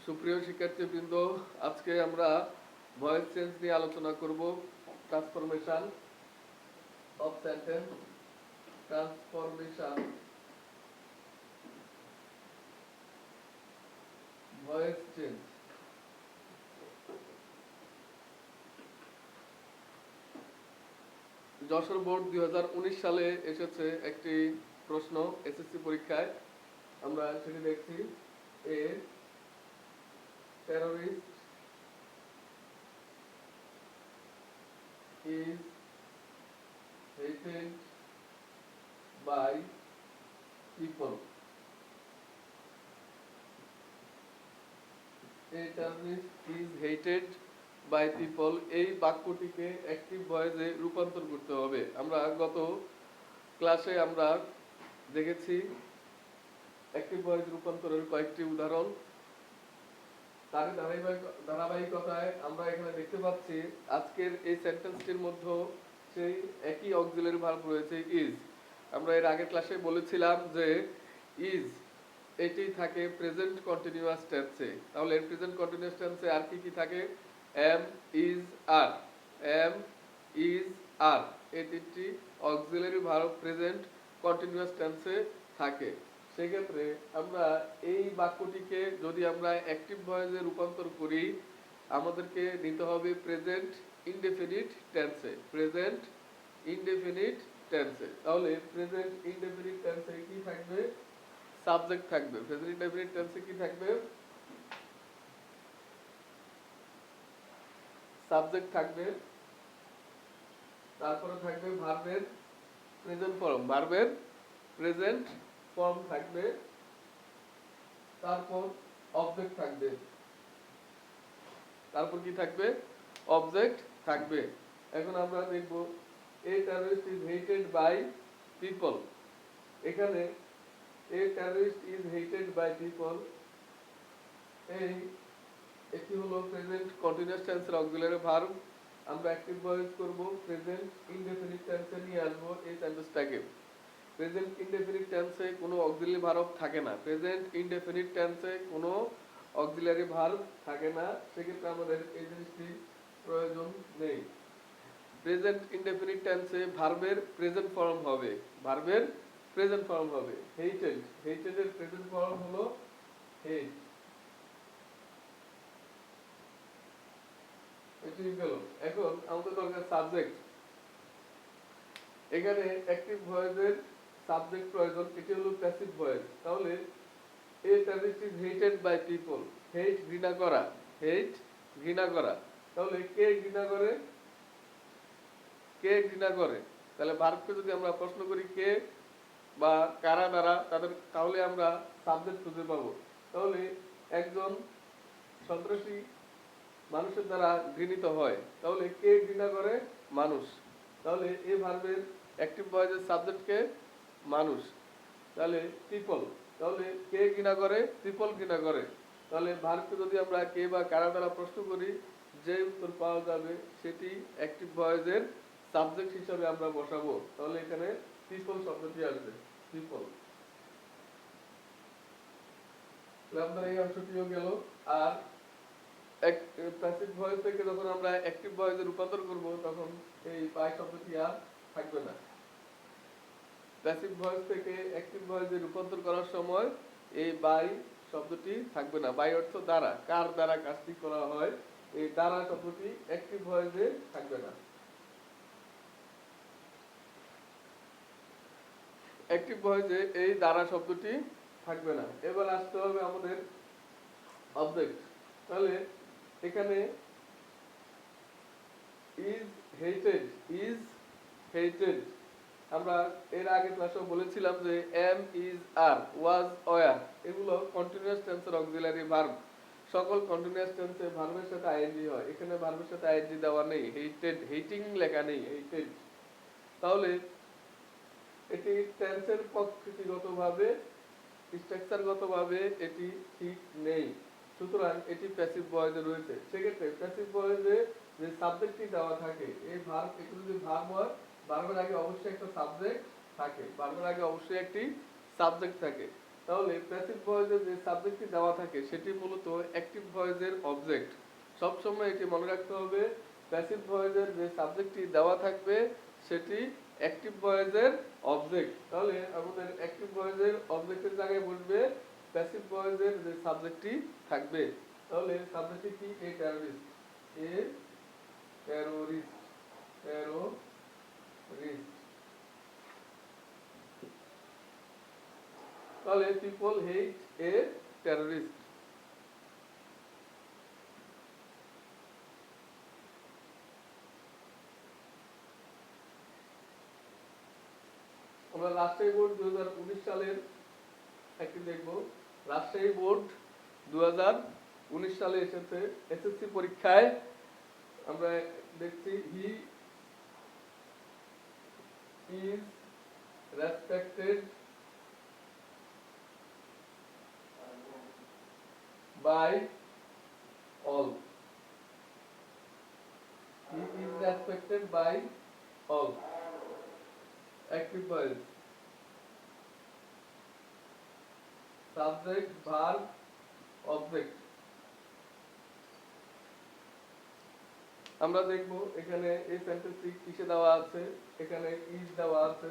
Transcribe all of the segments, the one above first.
সুপ্রিয় শিক্ষার্থীবৃন্দ, আজকে আমরা ভয়েস চেঞ্জ নিয়ে আলোচনা করব। Transformation of sentence, transformation voice change. Jessore board 2019 সালে এসেছে একটি প্রশ্ন এসএসসি পরীক্ষায়, আমরা সেটি দেখছি। এ terrorist is hated by people. A terrorist is hated by people, এই বাক্যটিকে অ্যাক্টিভ ভয়েসে রূপান্তর করতে হবে। আমরা গত ক্লাসে আমরা দেখেছি অ্যাক্টিভ ভয়েস রূপান্তরের কয়েকটি উদাহরণ। তার ধারাবাহিকতায় আমরা এখানে দেখতে পাচ্ছি আজকের এই সেন্টেন্সটির মধ্যে সেই একই অক্সিলারি ভার্ব রয়েছে, ইজ। আমরা এর আগের ক্লাসে বলেছিলাম যে ইজ এটি থাকে প্রেজেন্ট কন্টিনিউয়াস টেন্সে। তাহলে এর প্রেজেন্ট কন্টিনিউয়াস টেন্সে আর কি কি থাকে? Am, is, are. Am, is, are এই তিনটি অক্সিলারি ভার্ব প্রেজেন্ট কন্টিনিউয়াস টেন্সে থাকে। সেক্ষেত্রে আমরা এই বাক্যটিকে যদি আমরা অ্যাক্টিভ ভয়েসে রূপান্তর করি, আমাদেরকে নিতে হবে প্রেজেন্ট ইনডেফিনিট টেন্সে। প্রেজেন্ট ইনডেফিনিট টেন্সে। তাহলে প্রেজেন্ট ইনডেফিনিট টেন্সে কি থাকবে? সাবজেক্ট থাকবে। প্রেজেন্ট ইনডেফিনিট টেন্সে কি থাকবে? সাবজেক্ট থাকবে। তারপরে থাকবে ভার্বের প্রেজেন্ট ফর্ম। ভার্বের প্রেজেন্ট ফর্ম থাকবে। তারপর অবজেক্ট থাকবে। তারপর কি থাকবে? অবজেক্ট থাকবে। এখন আমরা দেখব a terrorist is hated by people. এখানে a terrorist is hated by people, এটি হলো প্রেজেন্ট কন্টিনিউয়াস টেন্সের অক্সিলারি ভার্ব। আমরা অ্যাক্টিভ ভয়েস করব, প্রেজেন্ট ইনডেফিনিট টেন্সে নিয়ে আসবো এই সেন্টেন্সটাকে। প্রেজেন্ট ইনডেফিনিট টেন্সে কোনো অক্সিলারি ভার্ব থাকে না। প্রেজেন্ট ইনডেফিনিট টেন্সে কোনো অক্সিলারি ভার্ব থাকে না। সেক্ষেত্রে আমাদের এই জিনিসটি প্রয়োজন নেই। প্রেজেন্ট ইনডেফিনিট টেন্সে ভার্বের প্রেজেন্ট ফর্ম হবে। ভার্বের প্রেজেন্ট ফর্ম হবে হেটেড। হেটেড এর প্রেজেন্ট ফর্ম হলো হেট। এটি গেল। এখন আমাদের দরকার সাবজেক্ট। এখানে অ্যাক্টিভ ভয়েসের সাবজেক্ট প্রয়োজন। এটি হলো প্যাসিভ ভয়েস। তাহলে a terrorist is hated by people. Hate ঘৃণা করা। হেট ঘৃণা করা। তাহলে কে ঘৃণা করে? কে ঘৃণা করে? তাহলে ভার্বকে যদি আমরা প্রশ্ন করি কে বা কারা দ্বারা, তাহলে আমরা সাবজেক্ট খুঁজে পাবো। তাহলে একজন সন্ত্রাসী মানুষের দ্বারা ঘৃণিত হয়। তাহলে কে ঘৃণা করে? মানুষ। তাহলে এই ভার্বের অ্যাক্টিভ ভয়েসের সাবজেক্টকে মানুষ। তাহলে পিপল। তাহলে কে ঘৃণা করে? পিপল ঘৃণা করে। তাহলে ভার্বকে যদি আমরা কে বা কারা দ্বারা প্রশ্ন করি, যে উত্তর পাওয়া যাবে সেটি অ্যাক্টিভ ভয়েসের সাবজেক্ট হিসাবে আমরা বসাবো। তাহলে এখানে পিপল শব্দটি আসবে। পিপল। আপনার এই অংশটিও গেল। আর প্যাসিভ ভয়েস থেকে যখন আমরা অ্যাক্টিভ ভয়েসে রূপান্তর করব, তখন এই বাই শব্দটি আর থাকবে না। প্যাসিভ ভয়েস থেকে অ্যাক্টিভ ভয়েসে রূপান্তর করার সময় এই বাই শব্দটি থাকবে না। বাই অর্থ দ্বারা, কার দ্বারা কাজটি করা হয়, এই দ্বারা শব্দটি অ্যাক্টিভ ভয়েসে থাকবে না। অ্যাক্টিভ ভয়েসে এই দ্বারা শব্দটি থাকবে না। এবার আসতে হবে আমাদের অবজেক্ট। তাহলে এখানে ইজ হেটেড, ইজ হেটেড। আমরা এর আগে ক্লাসেও বলেছিলাম যে am, is, are, was, were এগুলো কন্টিনিউয়াস টেন্সের অক্সিলারি ভার্ব। সকল কন্টিনিউয়াস টেন্সে ভার্বের সাথে আইএনজি হয়। এখানে ভার্বের সাথে আইএনজি দেওয়া নেই। হেটেড, হেটিং লেখা নেই, হেটেড। তাহলে এটি টেন্সের প্রকৃতিগতভাবে, স্ট্রাকচারগতভাবে এটি ঠিক নেই। সুতরাং এটি প্যাসিভ ভয়েসে রয়েছে। সেক্ষেত্রে প্যাসিভ ভয়েসে যে সাবজেক্টটি দেওয়া থাকে, এই ভার্ব, একটু যদি ভার্ব হয়, ভার্বের আগে অবশ্যই একটা সাবজেক্ট থাকে। ভার্বের আগে অবশ্যই একটি সাবজেক্ট থাকে। তাহলে প্যাসিভ ভয়েসে যে সাবজেক্টটি দেওয়া থাকে সেটি মূলত অ্যাক্টিভ ভয়েসের অবজেক্ট। সবসময় এটি মনে রাখতে হবে, প্যাসিভ ভয়েসের যে সাবজেক্টটি দেওয়া থাকবে সেটি অ্যাক্টিভ ভয়েসের অবজেক্ট। তাহলে আমাদের অ্যাক্টিভ ভয়েসের অবজেক্টের জায়গায় বসবে প্যাসিভ ভয়েসের যে সাবজেক্টটি থাকবে। তাহলে সাবজেক্টটি কি? এ টেরোরিস্ট, এ টেরোরিস্ট, টেরোরিস্ট। তাহলে পিপল হেট এ টেরোরিস্ট। আমরা রাজশাহী বোর্ড 2019 সালের একটি দেখব। রাজশাহী বোর্ড 2019 সালে এসেছে এসএসসি পরীক্ষায়। আমরা দেখছি হি is respected by all. He is respected by all. Active voice. Subject, verb, object. আমরা দেখব এখানে এই সেন্টেন্সটি কিসে দেওয়া আছে। এখানে ইজ দেওয়া আছে।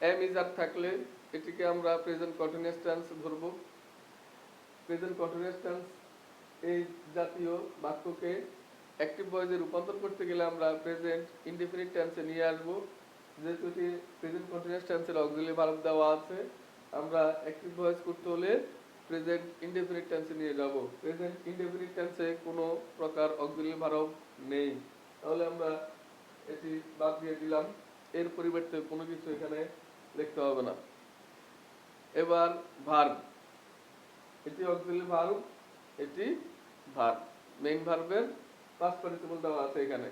এম ইজ আর থাকলে এটিকে আমরা প্রেজেন্ট কন্টিনিউয়াস টেন্স ধরব। প্রেজেন্ট কন্টিনিউয়াস টেন্স এই জাতীয় বাক্যকে অ্যাক্টিভ ভয়েসে রূপান্তর করতে গেলে আমরা প্রেজেন্ট ইনডেফিনিট টেন্সে নিয়ে আসব। যেহেতু এটি প্রেজেন্ট কন্টিনিউয়াস টেন্সের অক্সিলারি ভার্ব দেওয়া আছে, আমরা অ্যাক্টিভ ভয়েস করতে হলে প্রেজেন্ট ইনডেফিনিট টেন্সে নিয়ে যাব। প্রেজেন্ট ইনডেফিনিট টেন্সে কোনো প্রকার অক্সিলারি ভার্ব নেই, তাহলে আমরা এটি বাদ দিয়ে দিলাম। এর পরিবর্তে কোনো কিছু এখানে লিখতে হবে না। এবার ভার্ব, এটি অক্সিলারি ভার্ব, এটি ভার্ব। মেইন ভার্বের পাস্ট পার্টিসিপল দেওয়া আছে এখানে।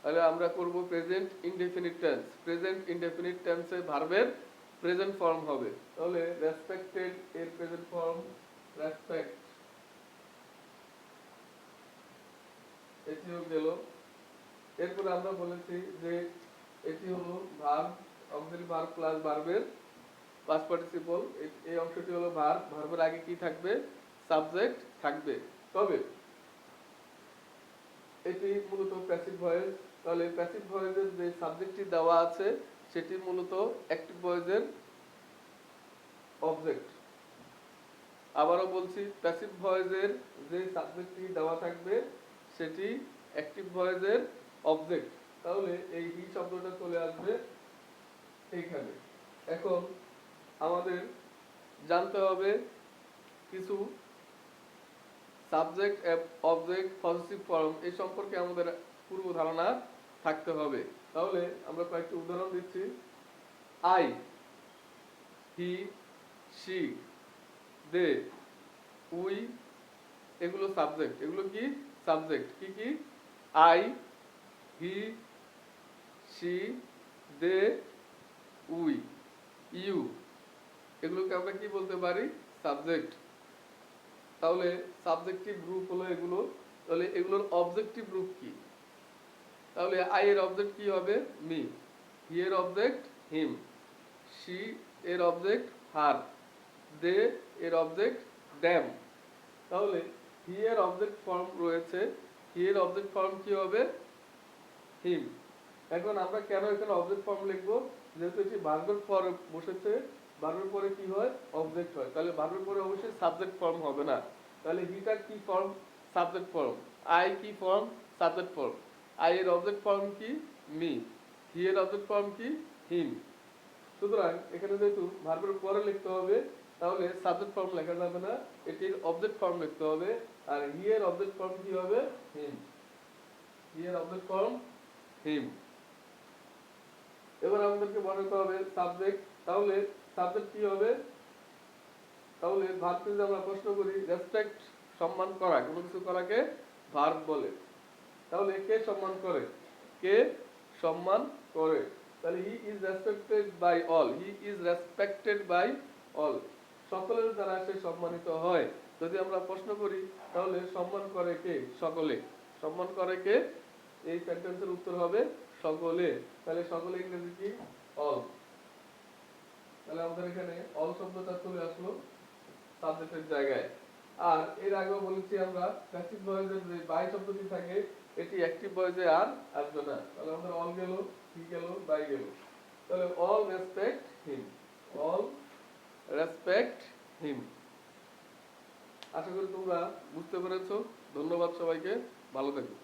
তাহলে আমরা করব present indefinite tense. Present indefinite টেন্সে ভার্বের প্রেজেন্ট ফর্ম হবে। তাহলে রেসপেক্টেড এর প্রেজেন্ট ফর্ম রেসপেক্ট, এটিও গেল। এরপরে আমরা বলেছি যে এটি হলো ভার্ব, অক্সিলারি ভার্ব প্লাস ভার্বের পাস্ট পার্টিসিপল। এই অংশটি হলো ভার্ব, ভার্বের আগে কি থাকবে? সাবজেক্ট থাকবে। তবে এটি মূলত প্যাসিভ ভয়েস। তাহলে প্যাসিভ ভয়েসের যে সাবজেক্টটি দেওয়া আছে সেটি মূলত অ্যাক্টিভ ভয়েসের অবজেক্ট। আবারও বলছি, প্যাসিভ ভয়েসের যে সাবজেক্টটি দেওয়া থাকবে সেটি অ্যাক্টিভ ভয়েসের অবজেক্ট। তাহলে এই হি শব্দটা চলে আসবে এইখানে। এখন আমাদের জানতে হবে কিছু সাবজেক্ট, অবজেক্ট, পজিটিভ ফর্ম এই সম্পর্কে আমাদের পূর্ব ধারণা থাকতে হবে। তাহলে আমরা কয়েকটি উদাহরণ দিচ্ছি। I, he, she, they, we, এগুলো সাবজেক্ট। এগুলো কি? সাবজেক্ট। কি কি? I, he, she, they, we, you, এগুলোকে আমরা কি বলতে পারি? সাবজেক্ট। তাহলে সাবজেক্টিভ গ্রুপ হলো এগুলো। তাহলে এগুলোর অবজেক্টিভ গ্রুপ কি? তাহলে আই এর অবজেক্ট কি হবে? মি। হি এর অবজেক্ট হিম। সি এর অবজেক্ট হার। দে এর অবজেক্ট দ্যাম। তাহলে হি এর অবজেক্ট ফর্ম রয়েছে। হি এর অবজেক্ট ফর্ম কি হবে? হিম। এখন আমরা কেন এখানে অবজেক্ট ফর্ম লিখবো? যেহেতু এটি ভার্বের পরে বসেছে, ভার্বের পরে কি হয়? অবজেক্ট হয়। তাহলে ভার্বের পরে অবশ্যই সাবজেক্ট ফর্ম হবে না। তাহলে হিটার কি ফর্ম? Subject form. আই কি ফর্ম? Subject form. আই এর অবজেক্ট ফর্ম কি? মি। হি এর অবজেক্ট ফর্ম কি? হিম। সুতরাং এখানে যেহেতু ভার্বের পরে লিখতে হবে, তাহলে সাবজেক্ট ফর্ম লেখা যাবে না, এটির অবজেক্ট ফর্ম লিখতে হবে। আর হি এর অবজেক্ট ফর্ম কি হবে? হিম। হি এর অবজেক্ট ফর্ম হিম। এবার আমাদেরকে বানাতে হবে সাবজেক্ট। তাহলে সাবজেক্ট কি হবে? তাহলে ভার্বকে যদি আমরা প্রশ্ন করি, রেসপেক্ট সম্মান করা, কোনো কিছু করাকে ভার্ব বলে। তাহলে কে সম্মান করে? কে সম্মান করে? তাহলে he is respected by all. He is respected by all, সকলের দ্বারা সে সম্মানিত হয়। যদি আমরা প্রশ্ন করি তাহলে সম্মান করে কে? সকলে। সম্মান করে কে? এই সেন্টেন্সের উত্তর হবে সকলে। তাহলে সকলে ইংরেজি কি? অল। তাহলে আমাদের এখানে অল শব্দটা চলে আসলো সাবজেক্টের জায়গায়। আর এর আগেও বলেছি আমরা প্যাসিভ ভয়েসের যে বাই শব্দটি থাকে এটি অ্যাক্টিভ ভয়েসে আর আসবে না। তাহলে আমাদের অল গেল, হি গেল, বাই গেল। তাহলে all respect him, all respect him. আশা করি তোমরা বুঝতে পেরেছো। ধন্যবাদ সবাইকে, ভালো থাকো।